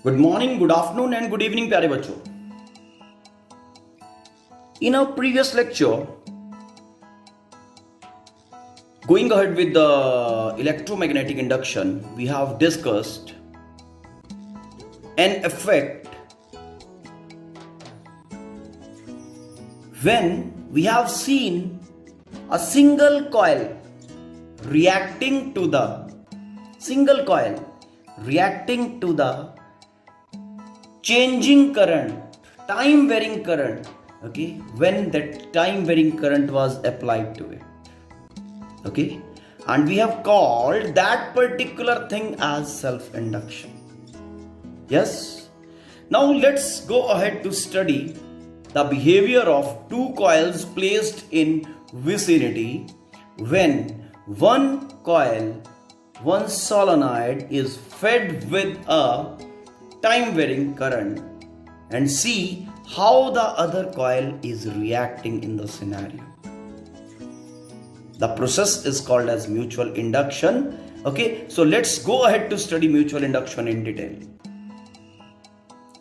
Good morning, good afternoon, and good evening, प्यारे बच्चों. In our previous lecture, going ahead with the electromagnetic induction, we have discussed an effect when we have seen a single coil reacting to the changing current, time varying current. Okay, when that time varying current was applied to it. Okay, and we have called that particular thing as self induction. Yes, now let's go ahead to study the behavior of two coils placed in vicinity when one coil, one solenoid is fed with a time varying current, and see how the other coil is reacting in the scenario. The process is called as mutual induction. Okay, so let's go ahead to study mutual induction in detail.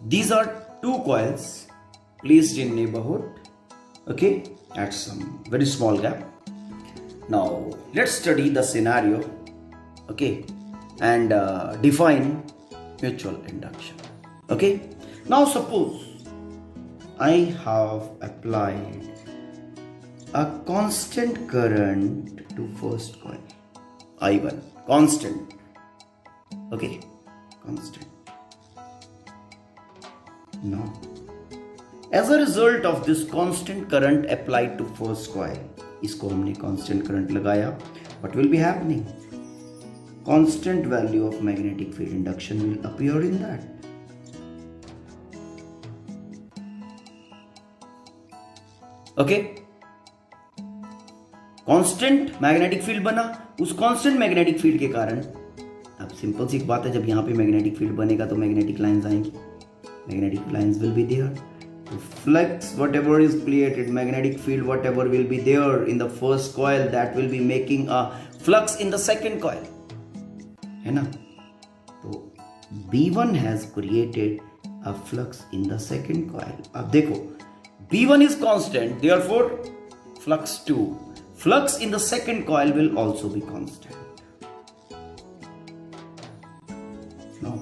These are two coils placed in neighborhood, okay, at some very small gap. Now let's study the scenario, okay, and define mutual induction. Okay, now suppose I have applied a constant current to first coil, I1, constant, okay, constant. Now, as a result of this constant current applied to first coil, इसको हमने constant current लगाया, what will be happening? Constant value of magnetic field induction will appear in that. Okay, constant magnetic field बना. उस constant magnetic field के कारण, अब simple सी बात है, जब यहां पे मैग्नेटिक फील्ड बनेगा तो मैग्नेटिक लाइंस आएंगी. Magnetic lines will be there. तो flux whatever is created, magnetic field whatever will be there in the first coil, that will be making a flux in the second coil, है ना. तो B1 has created a flux in the second coil. अब देखो, B1 is constant, therefore flux 2. Flux in the second coil will also be constant. Now,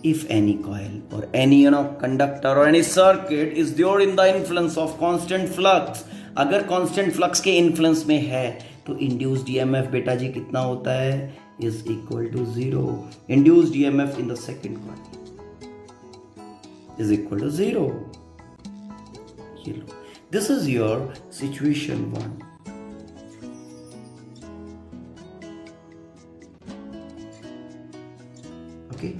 if any coil or any conductor or any circuit is there in the influence of constant flux, अगर constant flux के influence में है तो induced EMF बेटा जी कितना होता है, is equal to 0. Induced EMF in the second coil is equal to 0. This is your situation 1. Okay,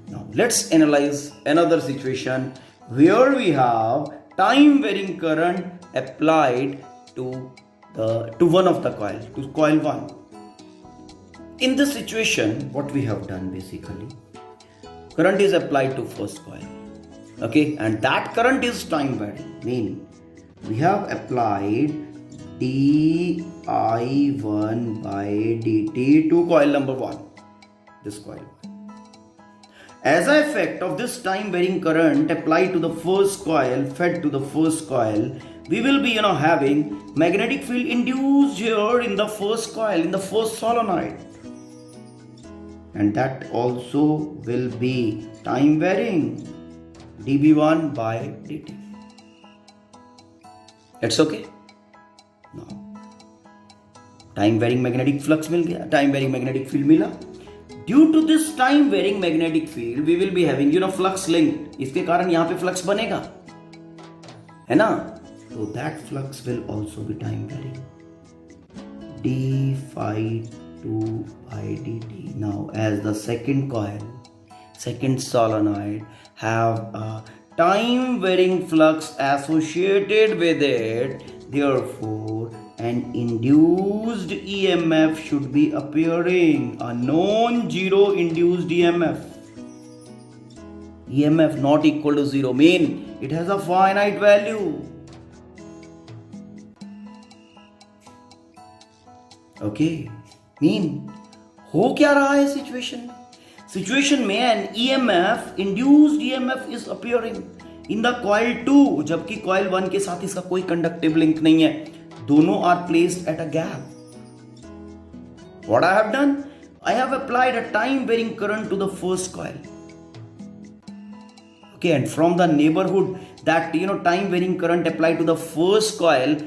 now let's analyze another situation where we have time varying current applied to one of the coil, to coil 1. In this situation, what we have done, basically, current is applied to first coil, okay, and that current is time varying, meaning we have applied di1 by dt to coil number 1, this coil. As an effect of this time varying current applied to the first coil, fed to the first coil, we will be having magnetic field induced here in the first coil, in the first solenoid, and that also will be time varying, dB1 by dt. It's okay. Now time varying magnetic flux मिल गया, time varying magnetic field मिला. Due to this time varying magnetic field, we will be having flux linked. इसके कारण यहाँ पे flux बनेगा, है ना. तो that flux will also be time varying, d phi 2 by dt. Now, as the second coil, second solenoid have a time varying flux associated with it, therefore an induced EMF should be appearing, a non-zero induced EMF. EMF not equal to 0 mean it has a finite value. Okay, mean हो क्या रहा है situation में? Situation में an EMF, induced EMF is appearing in the coil 2, जबकि coil 1 के साथ इसका कोई कंडक्टिव लिंक नहीं है, दोनों are placed at a gap. What I have done? I have applied a time varying current to the first coil. Okay, and from the neighborhood that time varying current applied to the first coil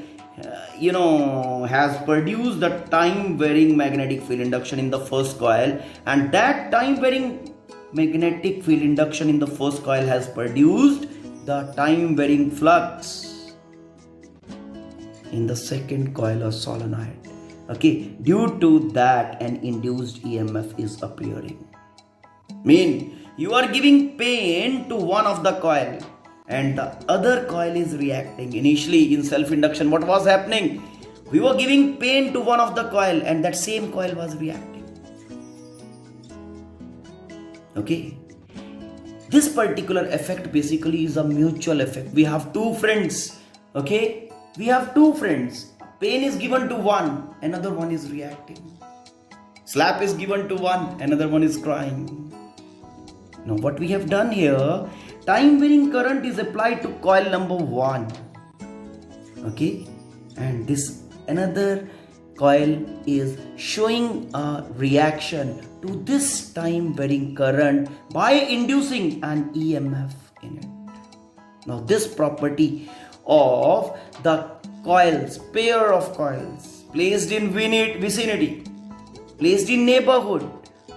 has produced the time varying magnetic field induction in the first coil, and that time varying magnetic field induction in the first coil has produced the time varying flux in the second coil or solenoid. Okay, due to that an induced EMF is appearing. Mean you are giving pain to one of the coil and the other coil is reacting. Initially in self-induction, what was happening? We were giving pain to one of the coil and that same coil was reacting. Okay, this particular effect basically is a mutual effect. We have two friends. Okay, we have two friends. Pain is given to one, another one is reacting. Slap is given to one, another one is crying. Now what we have done here, time varying current is applied to coil number 1. Okay, and this another coil is showing a reaction to this time varying current by inducing an EMF in it. Now this property of the coils, pair of coils placed in vicinity, placed in neighborhood,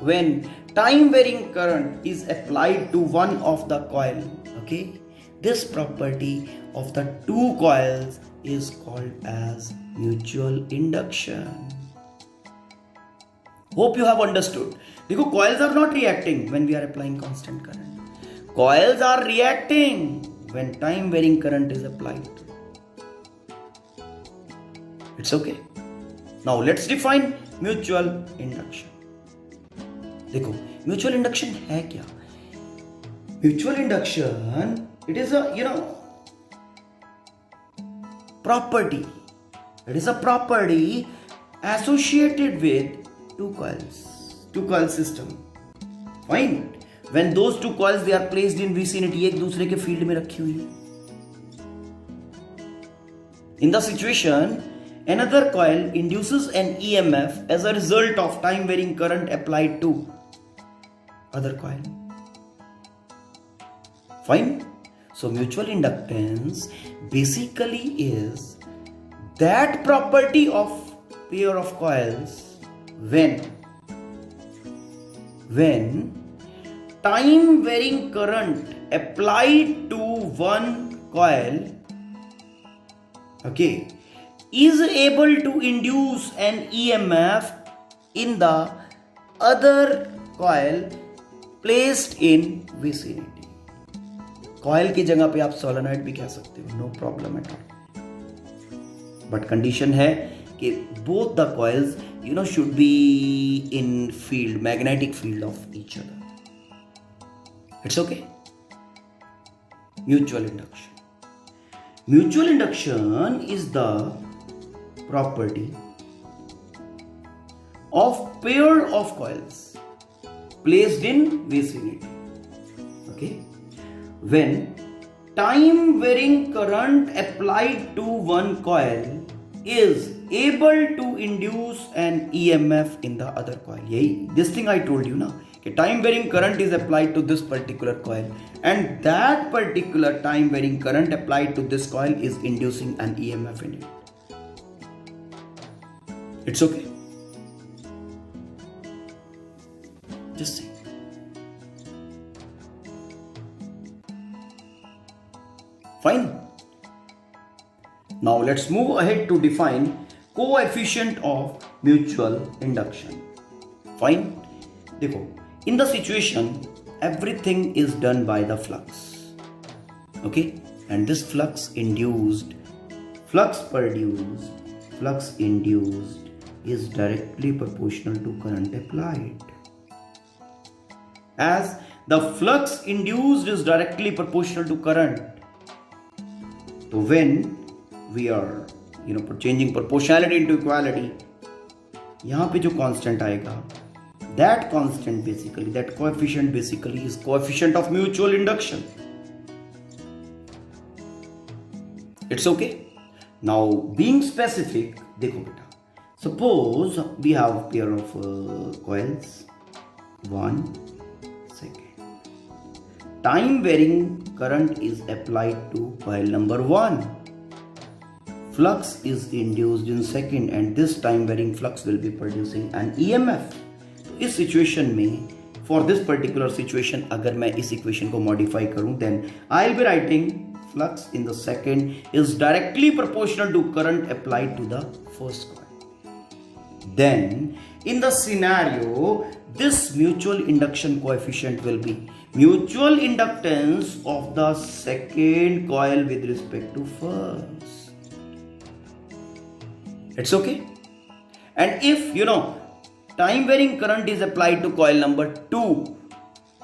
when time varying current is applied to one of the coil. Okay, this property of the two coils is called as mutual induction. Hope you have understood. देखो, coils are not reacting when we are applying constant current. Coils are reacting when time varying current is applied. It's okay. Now let's define mutual induction. देखो, mutual induction है क्या? Mutual induction, it is a property. It is a property associated with two coil system. Fine. When those two coils they are placed in vicinity, एक दूसरे के field में रखी हुई है. In the situation, another coil induces an EMF as a result of time varying current applied to other coil. Fine. So mutual inductance basically is that property of pair of coils when time varying current applied to one coil, okay, is able to induce an EMF in the other coil placed in vicinity. Coil की जगह पे आप solenoid भी कह सकते हो, no problem at all. But condition है कि both the coils should be in field, magnetic field of each other. It's okay. Mutual induction. Mutual induction is the property of pair of coils placed in vicinity. Okay, when time varying current applied to one coil is able to induce an EMF in the other coil. यही this thing I told you ना कि time varying current is applied to this particular coil and that particular time varying current applied to this coil is inducing an EMF in it. It's okay. Just see. Fine. Now let's move ahead to define coefficient of mutual induction. Fine. देखो, in the situation everything is done by the flux. Okay, and this flux induced, flux produced, flux induced is directly proportional to current applied. As the flux induced is directly proportional to current, so when we are changing proportionality into equality, यहाँ पे जो constant आएगा That constant basically, that coefficient basically is coefficient of mutual induction. It's okay. Now being specific, देखो बेटा, suppose we have a pair of coils, 1 second. Time varying current is applied to coil number 1. Flux is induced in second and this time varying flux will be producing an EMF. तो इस situation में, for this particular situation, अगर मैं इस equation को modify करूं, then I will be writing flux in the second is directly proportional to current applied to the first coil. Then in the scenario, this mutual induction coefficient will be mutual inductance of the second coil with respect to first. It's okay. And if time varying current is applied to coil number 2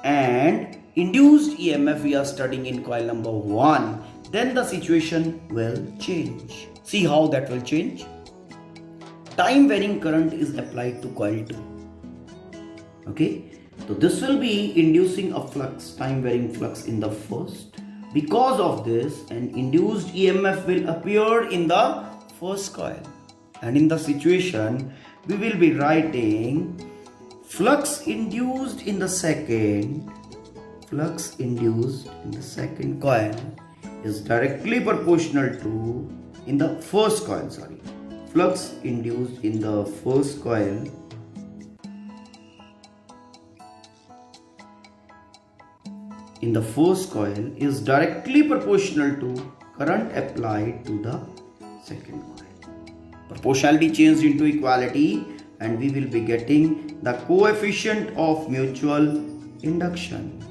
and induced EMF we are studying in coil number 1, then the situation will change. See how that will change. Time varying current is applied to coil 2. Okay, so this will be inducing a flux, time varying flux in the first. Because of this, an induced EMF will appear in the first coil. And in the situation, we will be writing flux induced in the second. Flux induced in the second coil is directly proportional to, in the first coil, flux induced in the first coil is directly proportional to current applied to the second coil. Proportionality changed into equality and we will be getting the coefficient of mutual induction.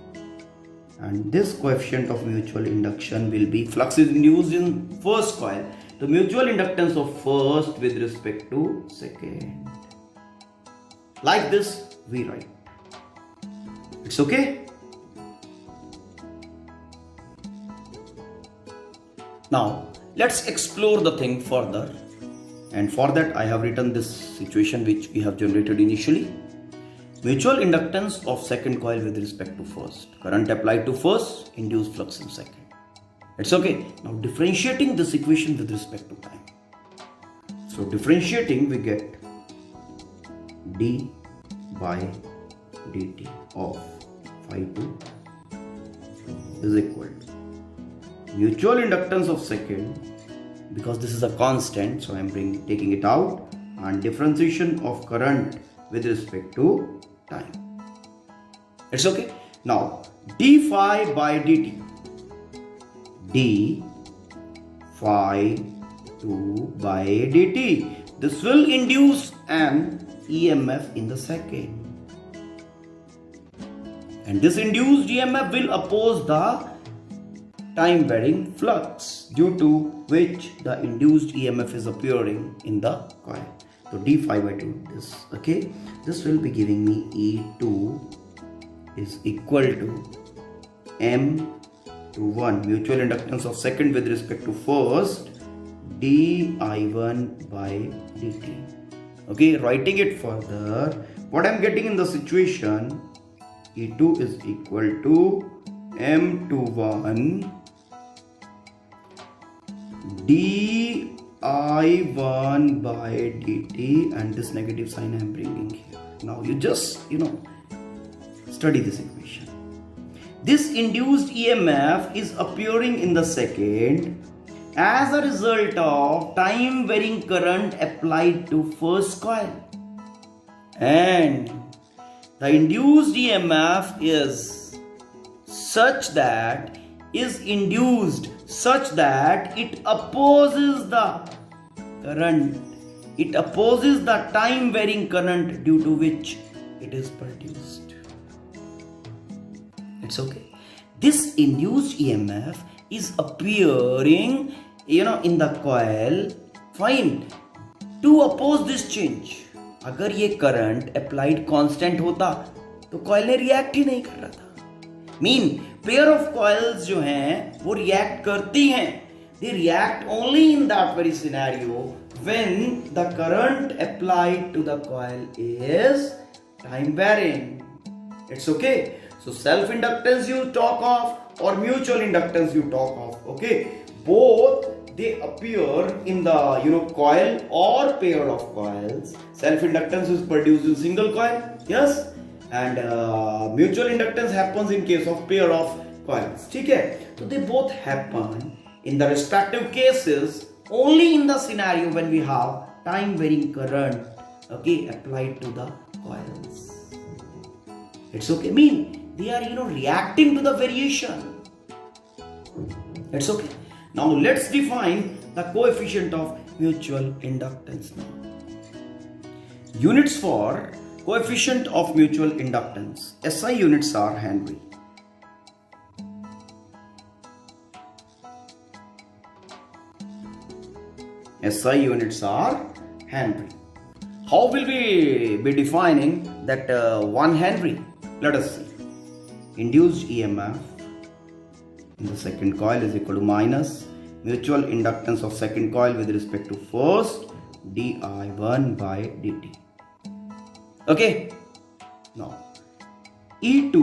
And this coefficient of mutual induction will be flux is induced in first coil, the mutual inductance of first with respect to second. Like this we write. It's okay. Now let's explore the thing further, and for that I have written this situation which we have generated initially. Mutual inductance of second coil with respect to first. Current applied to first, induced flux in second. It's okay. Now differentiating this equation with respect to time. So differentiating, we get d by dt of phi 2 is equal to mutual inductance of second, because this is a constant, so I am taking it out, and differentiation of current with respect to time. It's okay. Now d phi by dt, d phi 2 by dt, this will induce an EMF in the second, and this induced EMF will oppose the time varying flux, due to which the induced EMF is appearing in the coil. So d phi by 2, this, okay, this will be giving me E2 is equal to M21, mutual inductance of second with respect to first, di1 by dt. Okay, writing it further, what I am getting in the situation, E2 is equal to M21 di1 by dt, and this negative sign I am bringing here. Now you just study this equation. This induced EMF is appearing in the second as a result of time varying current applied to first coil, and the induced EMF is induced such that it opposes the current, it opposes the time varying current due to which it is produced. It's okay. This induced EMF is appearing in the coil, fine, to oppose this change. अगर ये current applied constant होता तो coil ने react ही नहीं कर रहा था. Mean pair of coils जो हैं वो रिएक्ट करती हैं. They react only in that very scenario when the current applied to the coil is time varying. It's okay. So self-inductance you talk of or mutual inductance you talk of. Okay. Both they appear in the coil or pair of coils. Self-inductance is produced in single coil. Yes. And mutual inductance happens in case of pair of coils. Okay. So they both happen in the respective cases only in the scenario when we have time varying current, okay, applied to the coils. It's okay. Mean they are reacting to the variation. It's okay. Now let's define the coefficient of mutual inductance now. Units for coefficient of mutual inductance. SI units are Henry. SI units are Henry. How will we be defining that 1 Henry? Let us see. Induced EMF in the second coil is equal to minus mutual inductance of second coil with respect to first di1 by dt. Okay. Now E2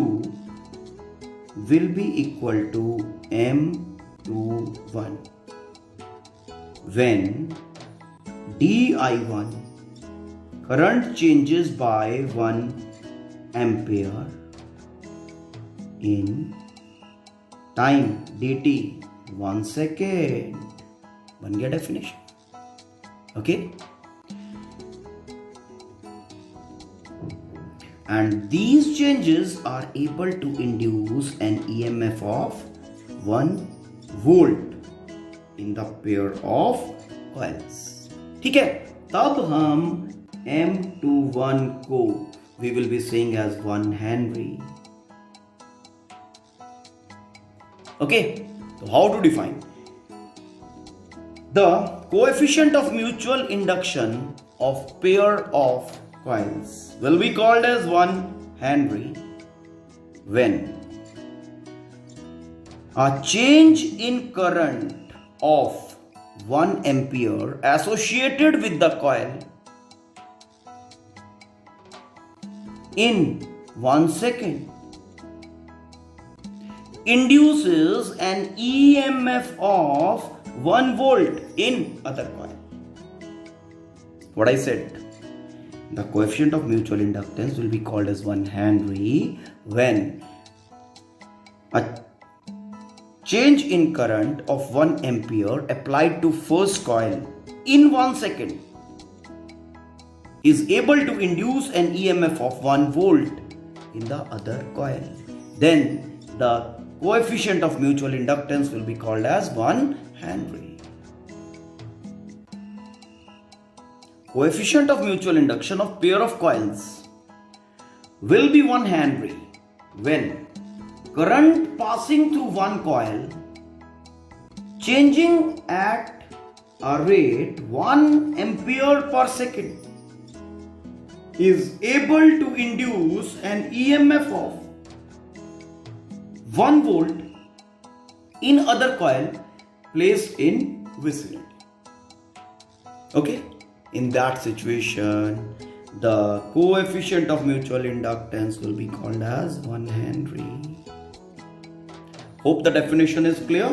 will be equal to M21 when di1 current changes by 1 ampere in time dt 1 second. बन गया definition. Okay. And these changes are able to induce an EMF of 1 volt in the pair of coils. ठीक है. तब हम M21 को we will be saying as 1 Henry. Okay. So how to define? The coefficient of mutual induction of pair of coils will be called as 1 Henry when a change in current of 1 ampere associated with the coil in 1 second induces an EMF of 1 volt in other coil. What I said, the coefficient of mutual inductance will be called as 1 Henry when a change in current of 1 ampere applied to first coil in 1 second is able to induce an EMF of 1 volt in the other coil. Then the coefficient of mutual inductance will be called as 1 Henry. Coefficient of mutual induction of pair of coils will be 1 Henry when current passing through one coil changing at a rate 1 ampere per second is able to induce an EMF of 1 volt in other coil placed in vicinity. Okay. In that situation, the coefficient of mutual inductance will be called as 1 Henry. Hope the definition is clear.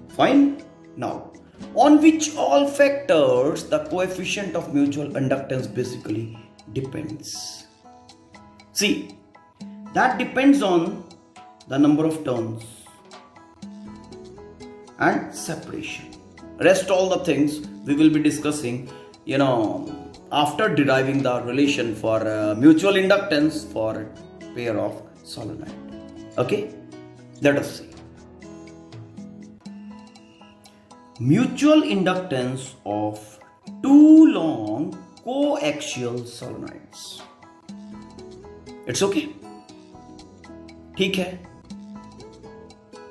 Fine. Now, on which all factors the coefficient of mutual inductance basically depends? See, that depends on the number of turns and separation. Rest all the things we will be discussing, after deriving the relation for mutual inductance for pair of solenoid. Okay, let us see. Mutual inductance of two long coaxial solenoids. It's okay. ठीक है.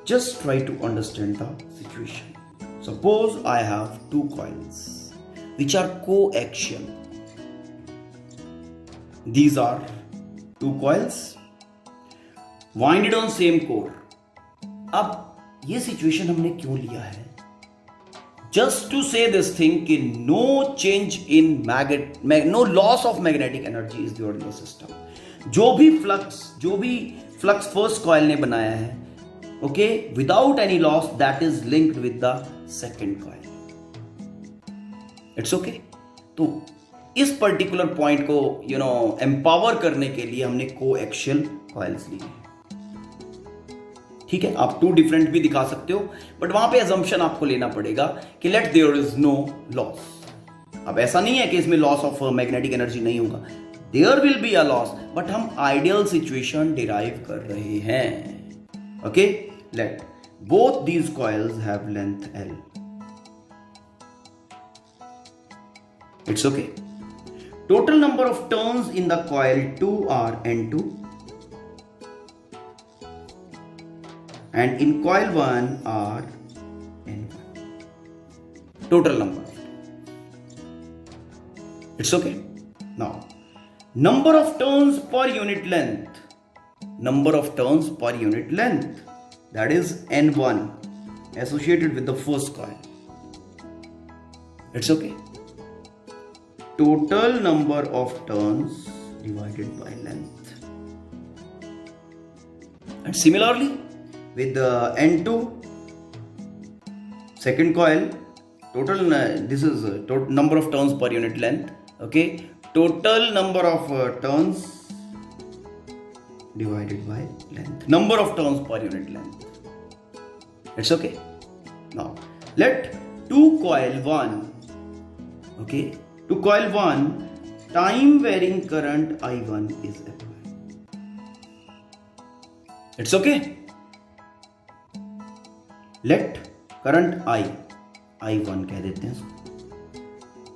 Just try to understand the situation. Suppose I have two coils which are coaxial. These are two coils winded on same core. अब ये situation हमने क्यों लिया है? just to say this thing कि no change in no loss of magnetic energy is there in the system. जो भी flux first coil ने बनाया है, okay, without any loss, that is linked with the second coil. It's okay. तो इस particular point को empower करने के लिए हमने कोएक्सियल कॉइल्स लिए. ठीक है, आप 2 डिफरेंट भी दिखा सकते हो, बट वहां पे अजम्पशन आपको लेना पड़ेगा कि let there is no loss. अब ऐसा नहीं है कि इसमें लॉस ऑफ मैग्नेटिक एनर्जी नहीं होगा, there will be a loss, but हम आइडियल सिचुएशन डिराइव कर रहे हैं. Okay, let both these coils have length L. It's okay. Total number of turns in the coil 2 are N2, and in coil 1 are N1. Total number. It's okay. Now, number of turns per unit length. Number of turns per unit length. That is N1 associated with the first coil. It's okay. Total number of turns divided by length. And similarly with the N2 second coil, total this is total number of turns per unit length. Okay, total number of turns divided by length. Number of turns per unit length. It's okay. Now let to coil 1. Okay. To coil 1, time varying current I1 is applied. It's okay. Let current I1 कह देते हैं,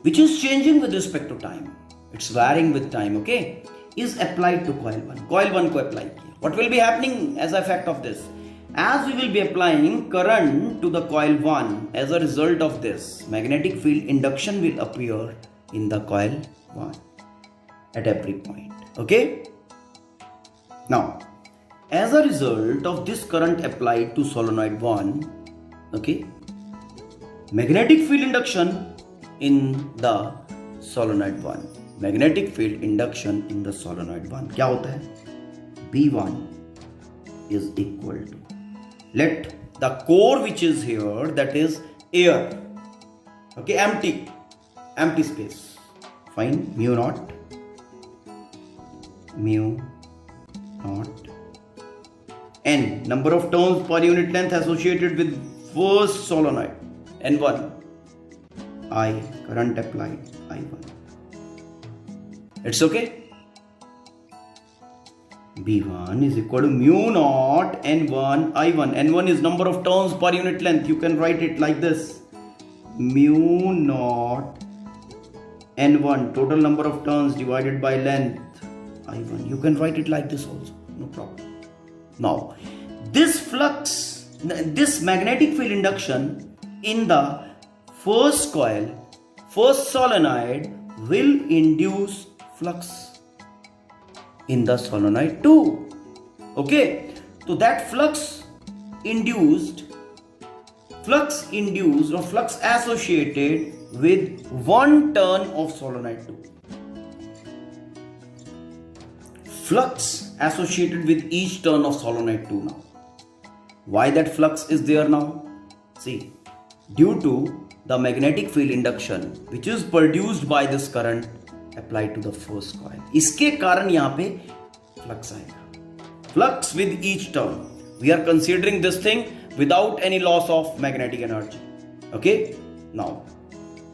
which is changing with respect to time. It's varying with time. Okay, is applied to coil 1. Coil 1 को apply किया. What will be happening as a effect of this? As we will be applying current to the coil 1, as a result of this, magnetic field induction will appear in the coil 1 at every point. Okay, now as a result of this current applied to solenoid 1, okay, magnetic field induction in the solenoid 1, magnetic field induction in the solenoid 1 क्या होता है? B1 is equal to, let the core which is here, that is air, okay, empty space, find mu naught n, number of turns per unit length associated with first solenoid, N1, I, current applied, I1. It's okay. B1 is equal to mu naught N1 I1. N1 is number of turns per unit length. You can write it like this: mu naught N1, total number of turns divided by length I1. You can write it like this also, no problem. Now, this flux, this magnetic field induction in the first coil, first solenoid, will induce flux in the solenoid 2. Okay, so that flux induced or flux associated with one turn of solenoid 2. Flux associated with each turn of solenoid 2 now. Why that flux is there now? See, due to the magnetic field induction which is produced by this current applied to the first coil. इसके कारण यहाँ पे flux आएगा. Flux with each turn. We are considering this thing without any loss of magnetic energy. Okay? Now,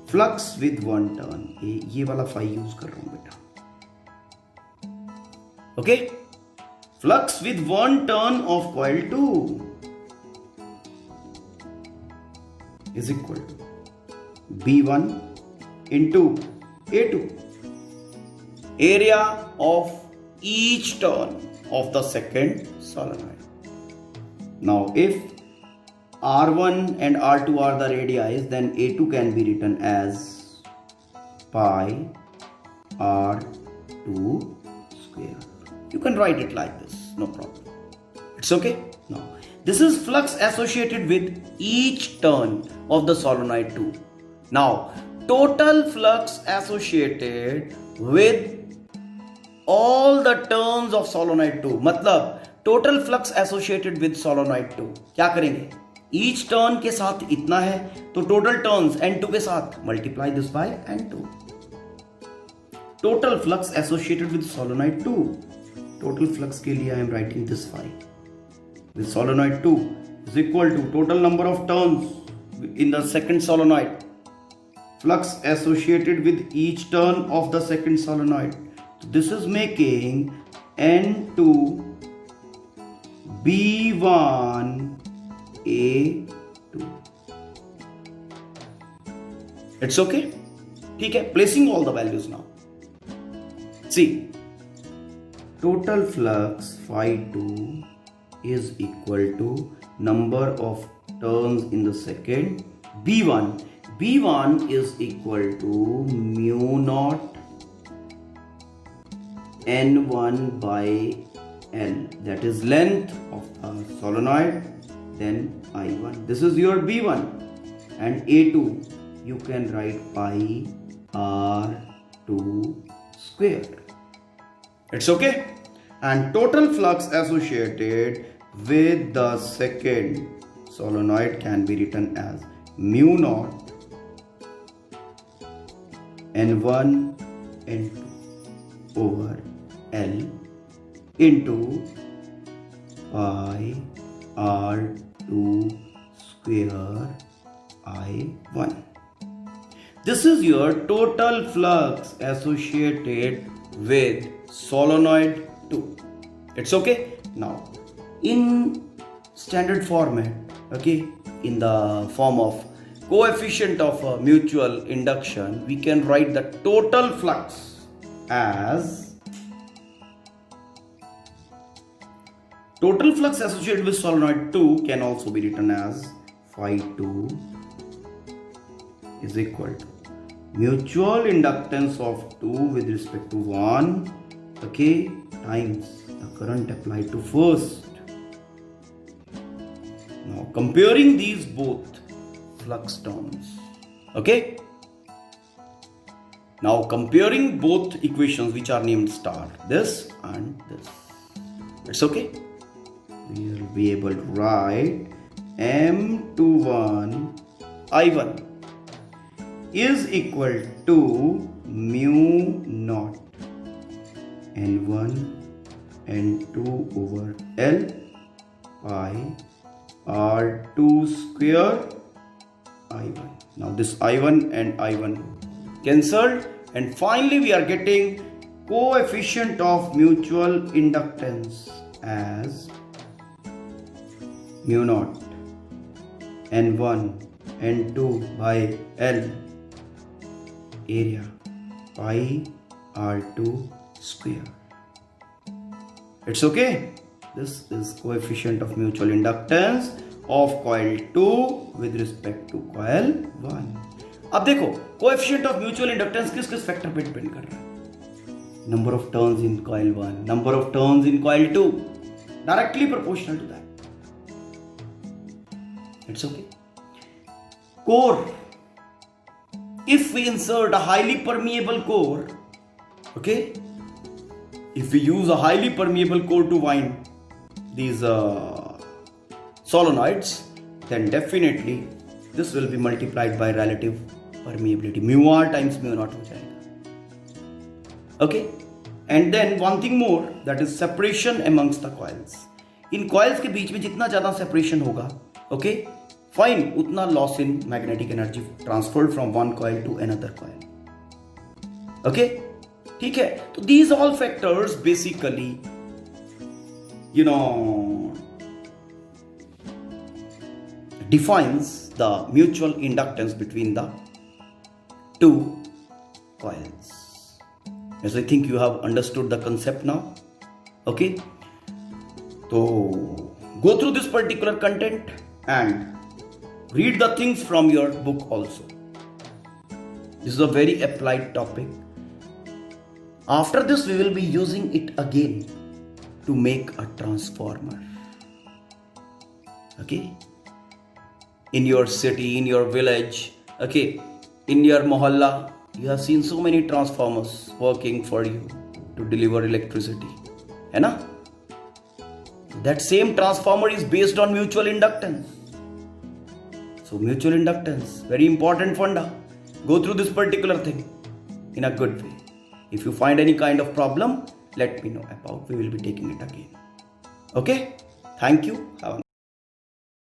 flux with one turn. ये वाला phi use कर रहा हूँ बेटा. Okay? Flux with one turn of coil 2 is equal to B1 into A2, area of each turn of the second solenoid. Now, if R1 and R2 are the radii, then A2 can be written as pi R2 square. You can write it like this, no problem. It's okay. Now, This is flux associated with each turn of the solenoid 2. Now, total flux associated with all the turns of solenoid 2, मतलब total flux associated with solenoid 2 क्या करेंगे? Each turn के साथ इतना है, तो total turns N2 के साथ multiply this by N2. Total flux associated with solenoid 2. Total flux के लिए I am writing this phi. With solenoid 2 is equal to total number of turns in the second solenoid. Flux associated with each turn of the second solenoid. So this is making N2 B1 A2. It's okay? ठीक है, placing all the values now. See, total flux phi 2 is equal to number of turns in the second B1. B1 is equal to mu naught N1 by L, that is length of the solenoid, then I1. This is your B1, and A2 you can write pi R2 square. It's okay? And total flux associated with the second solenoid can be written as mu naught N1 N2 over L into pi R2 square I1. This is your total flux associated with solenoid 2. It's okay? Now, in standard format, okay, in the form of coefficient of mutual induction, we can write the total flux as total flux associated with solenoid 2 can also be written as phi 2 is equal to mutual inductance of 2 with respect to 1, okay, times the current applied to first. Now comparing these both flux terms, okay. Now comparing both equations which are named star, this and this, it's okay. We will be able to write M21 I1 is equal to mu naught N1 N2 over L pi R2 square I1. Now this I1 and I1 cancelled, and finally we are getting coefficient of mutual inductance as mu naught N1 N2 by L area pi R2 square. It's okay? This is coefficient of mutual inductance of coil 2 with respect to coil 1. अब देखो coefficient of mutual inductance किस किस factor पे depend कर रहा है? Number of turns in coil 1, number of turns in coil 2, directly proportional to that. It's okay. Core. If we insert a highly permeable core, okay, if we use a highly permeable core to wind these solenoids, then definitely this will be multiplied by relative permeability. Mu r times mu naught हो जाएगा. Okay, and then one thing more, that is separation amongst the coils. In coils के बीच में जितना ज़्यादा separation होगा, okay, fine, उतना loss in magnetic energy transferred from one coil to another coil. Okay, ठीक है. तो these all factors basically, you know, defines the mutual inductance between the two coils. As I think you have understood the concept now. Okay, so go through this particular content and read the things from your book also. This is a very applied topic. After this we will be using it again to make a transformer. Okay, in your city, in your village, okay, in your mohalla, you have seen so many transformers working for you to deliver electricity, है ना? That same transformer is based on mutual inductance. So mutual inductance, very important funda. Go through this particular thing in a good way. If you find any kind of problem, let me know about. We will be taking it again. Okay? Thank you. Have a